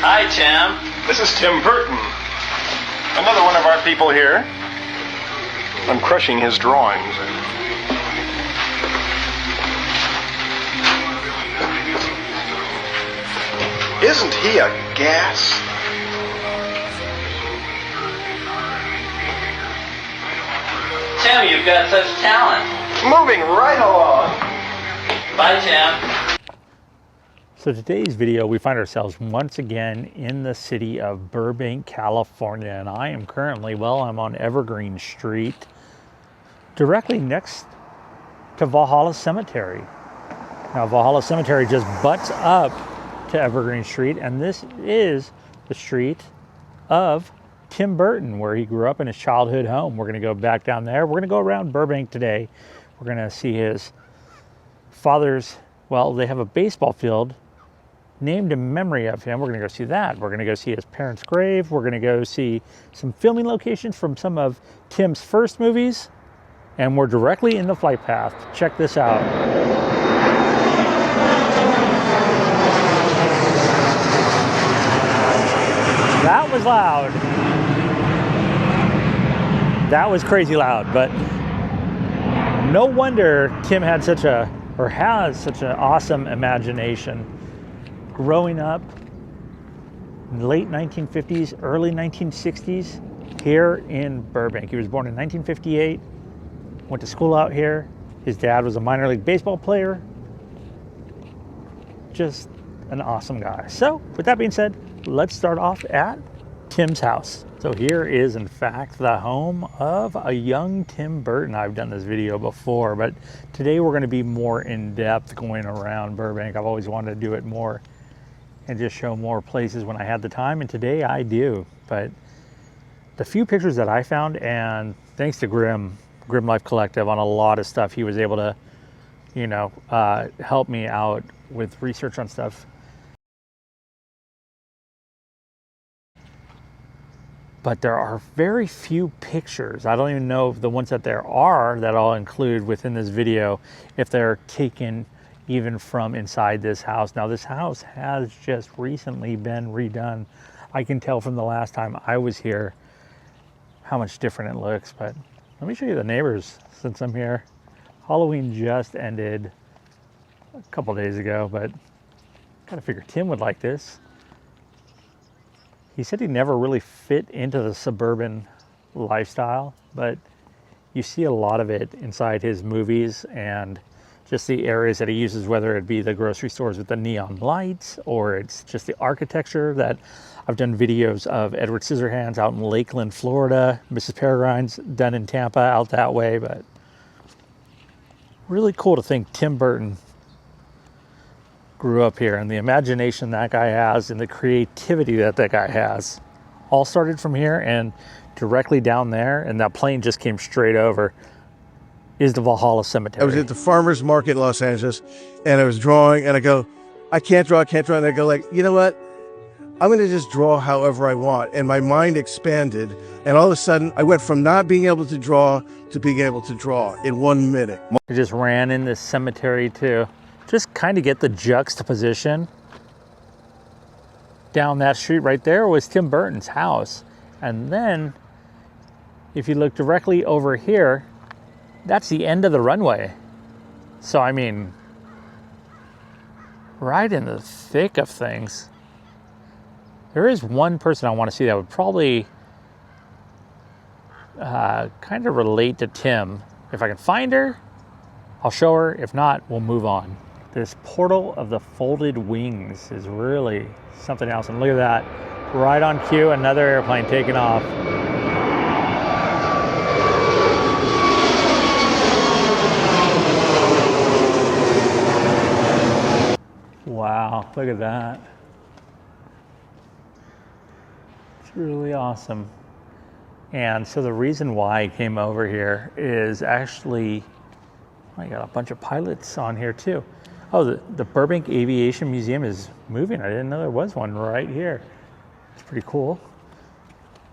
Hi, Tim. This is Tim Burton. Another one of our people here. I'm crushing his drawings. Isn't he a gas? Tim, you've got such talent. Moving right along. Bye, Tim. So today's video, we find ourselves once again in the city of Burbank, California, and I am currently, well, I'm on Evergreen Street, directly next to Valhalla Cemetery. Now, Valhalla Cemetery just butts up to Evergreen Street, and this is the street of Tim Burton, where he grew up in his childhood home. We're going to go back down there. We're going to go around Burbank today. We're going to see his father's, well, they have a baseball field named in memory of him. We're going to go see that. We're going to go see his parents' grave. We're going to go see some filming locations from some of Tim's first movies. And we're directly in the flight path. Check this out. That was loud. That was crazy loud, but no wonder Tim had such a, or has such an awesome imagination. Growing up in the late 1950s, early 1960s, here in Burbank. He was born in 1958, went to school out here. His dad was a minor league baseball player. Just an awesome guy. So, with that being said, let's start off at Tim's house. So here is, in fact, the home of a young Tim Burton. I've done this video before, but today we're going to be more in depth going around Burbank. I've always wanted to do it more and just show more places when I had the time, and today I do. But the few pictures that I found, and thanks to Grim Life Collective on a lot of stuff, he was able to, you know, help me out with research on stuff. But there are very few pictures. I don't even know if the ones that there are that I'll include within this video, if they're taken even from inside this house. Now, this house has just recently been redone. I can tell from the last time I was here how much different it looks, but let me show you the neighbors since I'm here. Halloween just ended a couple days ago, but gotta figure Tim would like this. He said he never really fit into the suburban lifestyle, but you see a lot of it inside his movies and just the areas that he uses, whether it be the grocery stores with the neon lights or it's just the architecture that I've done videos of Edward Scissorhands out in Lakeland, Florida, Mrs. Peregrine's done in Tampa out that way, but really cool to think Tim Burton grew up here, and the imagination that guy has and the creativity that guy has all started from here, and directly down there, and that plane just came straight over, is the Valhalla Cemetery. I was at the farmer's market in Los Angeles, and I was drawing, and I go, I can't draw, and I go like, you know what? I'm going to just draw however I want. And my mind expanded, and all of a sudden I went from not being able to draw to being able to draw in 1 minute. I just ran in this cemetery too. Just kind of get the juxtaposition. Down that street right there was Tim Burton's house. And then if you look directly over here, that's the end of the runway. So, I mean, right in the thick of things. There is one person I want to see that would probably kind of relate to Tim. If I can find her, I'll show her. If not, we'll move on. This portal of the folded wings is really something else. And look at that, right on cue, another airplane taking off. Wow, look at that. It's really awesome. And so the reason why I came over here is actually, I got a bunch of pilots on here too. Oh, the Burbank Aviation Museum is moving. I didn't know there was one right here. It's pretty cool.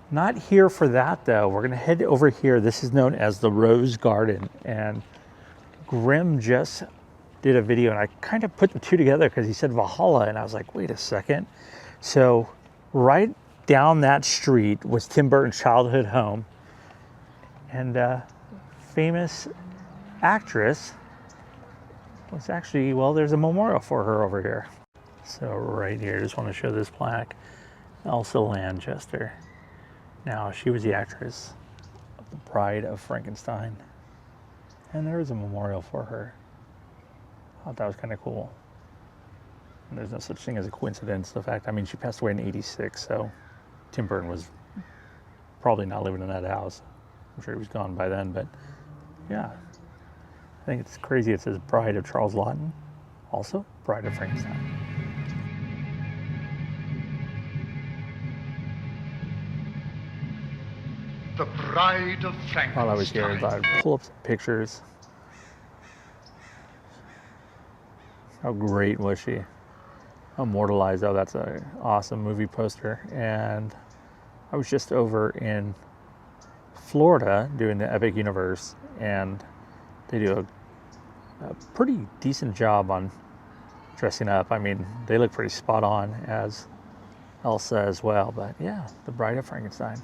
Not here for that though. We're gonna head over here. This is known as the Rose Garden, and Grim just did a video and I kind of put the two together because he said Valhalla and I was like, wait a second. So right down that street was Tim Burton's childhood home. And famous actress was actually, well, there's a memorial for her over here. So right here, just want to show this plaque, ELSA Lanchester. Now, she was the actress of The Bride of Frankenstein. And there is a memorial for her. I thought that was kind of cool. And there's no such thing as a coincidence. The fact, I mean, she passed away in '86, so Tim Burton was probably not living in that house. I'm sure he was gone by then, but yeah. I think it's crazy. It says Bride of Charles Laughton, also Bride of Frankenstein. The Bride of Frankenstein. While I was here, I thought I'd pull up some pictures. How great was she? Immortalized. Oh, that's an awesome movie poster. And I was just over in Florida doing the Epic Universe, and they do a pretty decent job on dressing up. I mean, they look pretty spot on as Elsa as well. But yeah, The Bride of Frankenstein.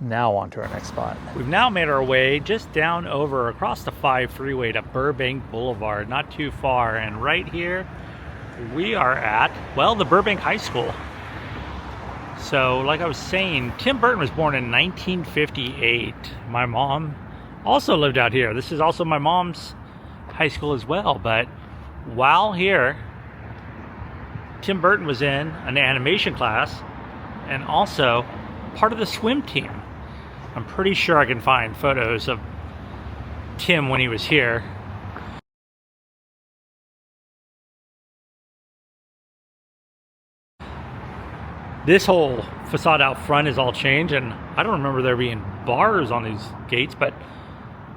Now on to our next spot. We've now made our way just down over across the 5 freeway to Burbank Boulevard, not too far. And right here we are at, well, the Burbank High School. So like I was saying, Tim Burton was born in 1958. My mom also lived out here. This is also my mom's high school as well. But while here, Tim Burton was in an animation class and also part of the swim team. I'm pretty sure I can find photos of Tim when he was here. This whole facade out front is all changed, and I don't remember there being bars on these gates, but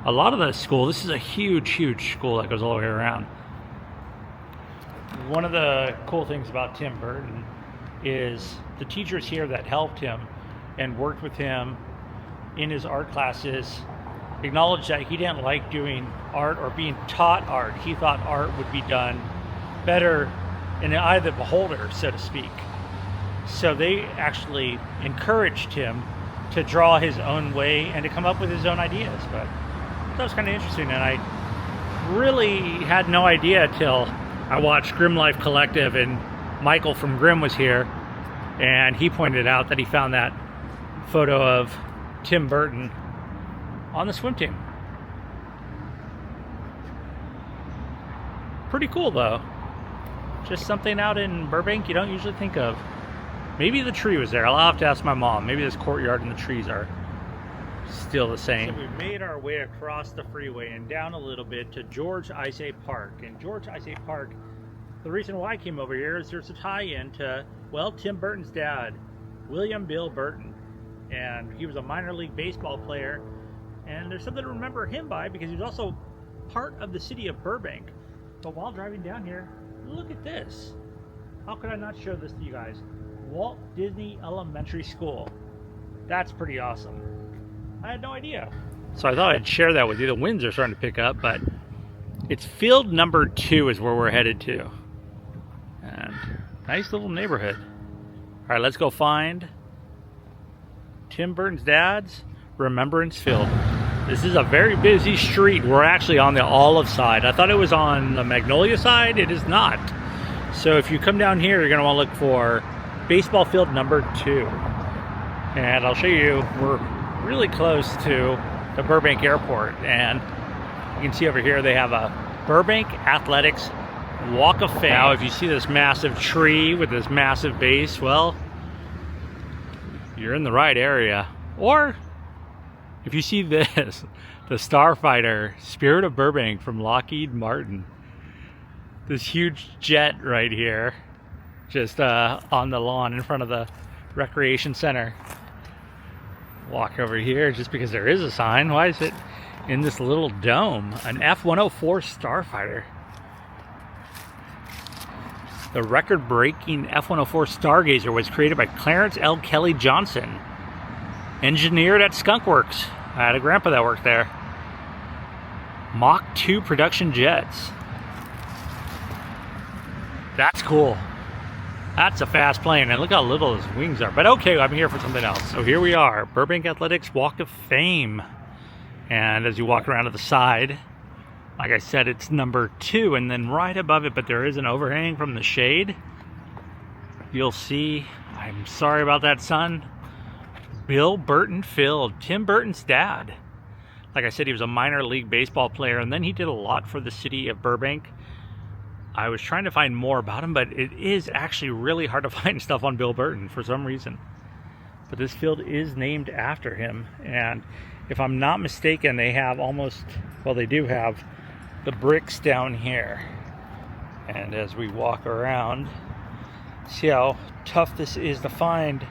a lot of the school, this is a huge, huge school that goes all the way around. One of the cool things about Tim Burton is the teachers here that helped him and worked with him in his art classes acknowledged that he didn't like doing art or being taught art. He thought art would be done better in the eye of the beholder, so to speak. So they actually encouraged him to draw his own way and to come up with his own ideas. But that was kind of interesting, and I really had no idea till I watched Grimm Life Collective, and Michael from Grimm was here, and he pointed out that he found that photo of Tim Burton on the swim team. Pretty cool though. Just something out in Burbank you don't usually think of. Maybe the tree was there. I'll have to ask my mom. Maybe this courtyard and the trees are still the same. So we've made our way across the freeway and down a little bit to George Isay Park. And George Isay Park, the reason why I came over here is there's a tie-in to, well, Tim Burton's dad, William Bill Burton. And he was a minor league baseball player, and there's something to remember him by because he was also part of the city of Burbank. But while driving down here, look at this. How could I not show this to you guys? Walt Disney Elementary School. That's pretty awesome. I had no idea. So I thought I'd share that with you. The winds are starting to pick up, but it's field number 2 is where we're headed to. And nice little neighborhood. All right, let's go find Tim Burton's dad's Remembrance Field. This is a very busy street. We're actually on the Olive side. I thought it was on the Magnolia side. It is not. So if you come down here, you're going to want to look for baseball field number 2. And I'll show you, we're really close to the Burbank Airport. And you can see over here they have a Burbank Athletics Walk of Fame. Now if you see this massive tree with this massive base, well, you're in the right area. Or if you see this, the Starfighter Spirit of Burbank from Lockheed Martin. This huge jet right here, just on the lawn in front of the recreation center. Walk over here just because there is a sign. Why is it in this little dome? An F-104 Starfighter. The record-breaking F-104 Stargazer was created by Clarence L. Kelly Johnson, engineered at Skunk Works. I had a grandpa that worked there. Mach 2 production jets. That's cool. That's a fast plane, and look how little his wings are. But okay, I'm here for something else. So here we are, Burbank Athletics Walk of Fame. And as you walk around to the side, like I said, it's number 2, and then right above it, but there is an overhang from the shade. You'll see, I'm sorry about that, son, Bill Burton Field, Tim Burton's dad. Like I said, he was a minor league baseball player, and then he did a lot for the city of Burbank. I was trying to find more about him, but it is actually really hard to find stuff on Bill Burton for some reason. But this field is named after him, and if I'm not mistaken, they have almost, well, they do have the bricks down here. And as we walk around, see how tough this is to find.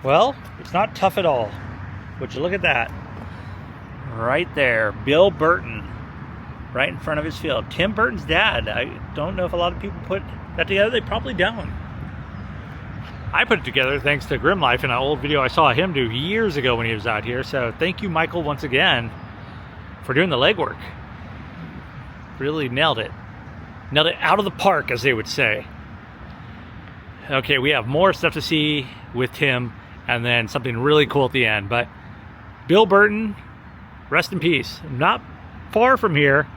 Well, it's not tough at all. Would you look at that? Right there, Bill Burton, right in front of his field. Tim Burton's dad. I don't know if a lot of people put that together. They probably don't. I put it together thanks to Grim Life in an old video I saw him do years ago when he was out here. So thank you, Michael, once again for doing the legwork. Really nailed it. Nailed it out of the park, as they would say. Okay, we have more stuff to see with Tim, and then something really cool at the end. But Bill Burton, rest in peace. Not far from here,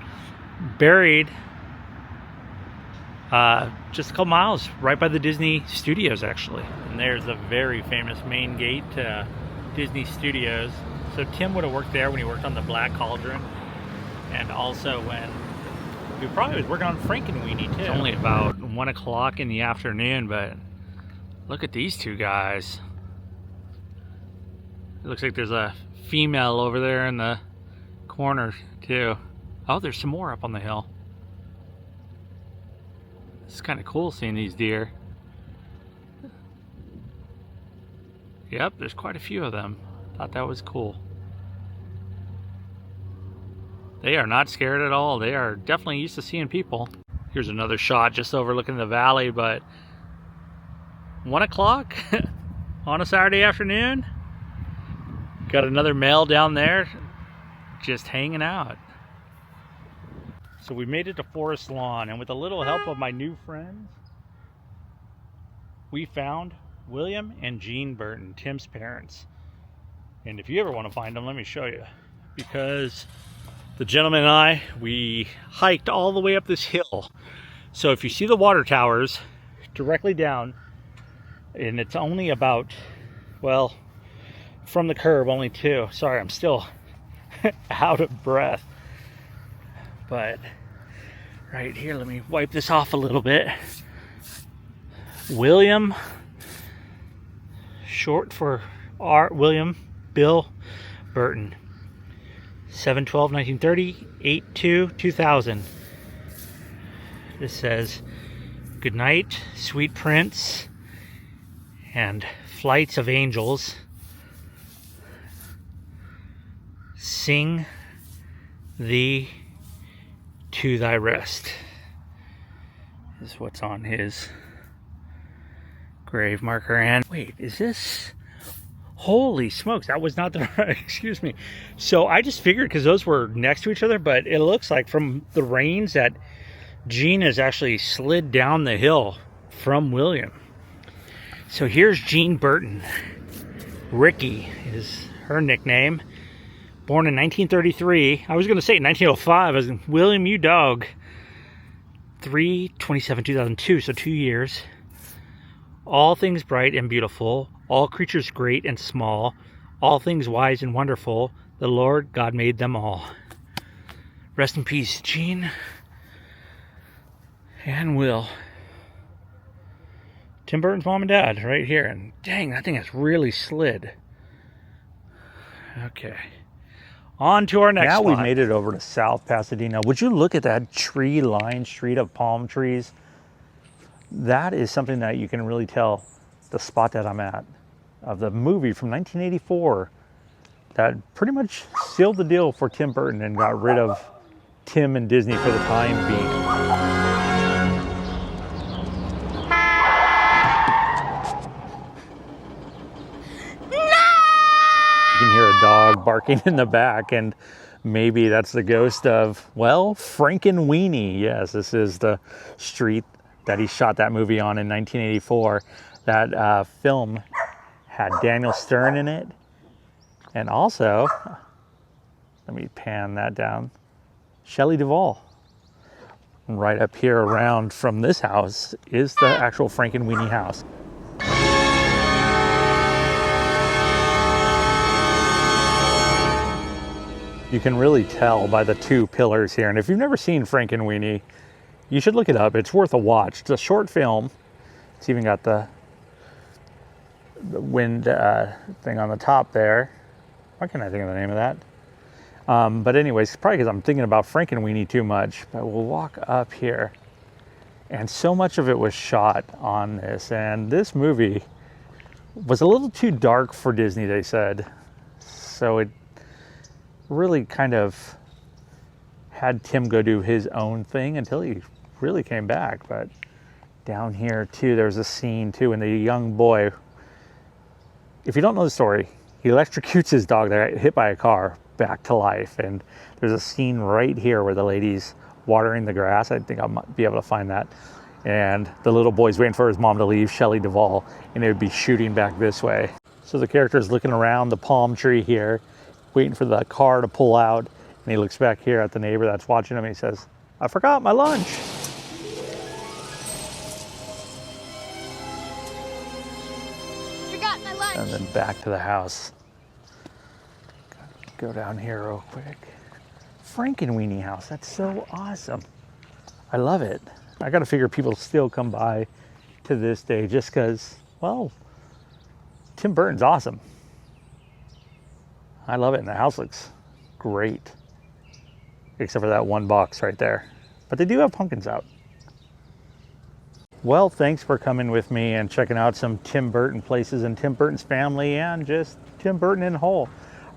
buried just a couple miles, right by the Disney Studios, actually. And there's a very famous main gate to Disney Studios. So Tim would have worked there when he worked on the Black Cauldron, and also when he probably was working on Frankenweenie too. It's only about 1 o'clock in the afternoon, but look at these two guys. It looks like there's a female over there in the corner too. Oh, there's some more up on the hill. It's kind of cool seeing these deer. Yep, there's quite a few of them. Thought that was cool. They are not scared at all. They are definitely used to seeing people. Here's another shot just overlooking the valley, but 1 o'clock on a Saturday afternoon. Got another male down there just hanging out. So we made it to Forest Lawn, and with a little help of my new friends, we found William and Jean Burton, Tim's parents. And if you ever want to find them, let me show you. Because the gentleman and I, we hiked all the way up this hill. So if you see the water towers directly down, and it's only about, well, from the curb, only 2. Sorry, I'm still out of breath. But right here, let me wipe this off a little bit. William, short for William Bill Burton. 7/12/1930, 8/2/2000. This says, "Good night, sweet prince, and flights of angels. Sing thee to thy rest." This is what's on his grave marker. And wait, is this? Holy smokes, that was not the right, excuse me. So I just figured, because those were next to each other, but it looks like from the rains that Jean has actually slid down the hill from William. So here's Jean Burton. Ricky is her nickname. Born in 1933. I was going to say 1905. I was William, you dog. 3/27/2002, so 2 years. All things bright and beautiful, all creatures great and small, all things wise and wonderful, the Lord God made them all. Rest in peace, Jean and Will. Tim Burton's mom and dad right here. And dang, that thing has really slid. Okay. On to our next spot. Now we've made it over to South Pasadena. Would you look at that tree-lined street of palm trees? That is something that you can really tell the spot that I'm at, of the movie from 1984 that pretty much sealed the deal for Tim Burton and got rid of Tim and Disney for the time being. You can hear a dog barking in the back, and maybe that's the ghost of, well, Frankenweenie. Yes, this is the street that he shot that movie on in 1984. That film had Daniel Stern in it. And also, let me pan that down, Shelley Duvall. Right up here around from this house is the actual Frankenweenie house. You can really tell by the two pillars here. And if you've never seen Frankenweenie, you should look it up. It's worth a watch. It's a short film. It's even got the wind thing on the top there. Why can't I think of the name of that? But anyways, probably because I'm thinking about Frankenweenie too much. But we'll walk up here. And so much of it was shot on this. And this movie was a little too dark for Disney, they said. So it really kind of had Tim go do his own thing until he really came back. But down here too, there's a scene too, and the young boy, if you don't know the story, he electrocutes his dog that got hit by a car back to life. And there's a scene right here where the lady's watering the grass. I think I might be able to find that. And the little boy's waiting for his mom to leave, Shelley Duvall, and it would be shooting back this way. So the character's looking around the palm tree here, waiting for the car to pull out. And he looks back here at the neighbor that's watching him and he says, "I forgot my lunch." Forgot my lunch. And then back to the house. Go down here real quick. Frankenweenie house, that's so awesome. I love it. I gotta figure people still come by to this day just because, well, Tim Burton's awesome. I love it, and the house looks great. Except for that one box right there. But they do have pumpkins out. Well, thanks for coming with me and checking out some Tim Burton places and Tim Burton's family and just Tim Burton in whole.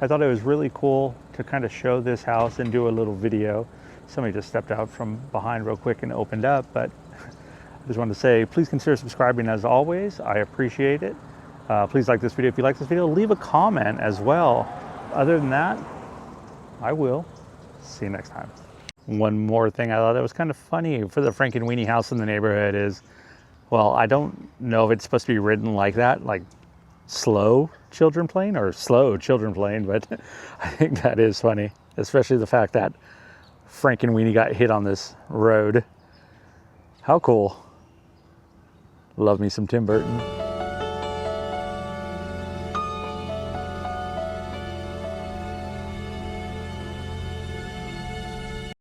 I thought it was really cool to kind of show this house and do a little video. Somebody just stepped out from behind real quick and opened up, but I just wanted to say, please consider subscribing as always. I appreciate it. Please like this video. If you like this video, leave a comment as well. Other than that, I will see you next time. One more thing I thought that was kind of funny for the Frankenweenie house in the neighborhood is, well, I don't know if it's supposed to be written like that, like slow children playing or slow children playing, but I think that is funny, especially the fact that Frankenweenie got hit on this road. How cool. Love me some Tim Burton.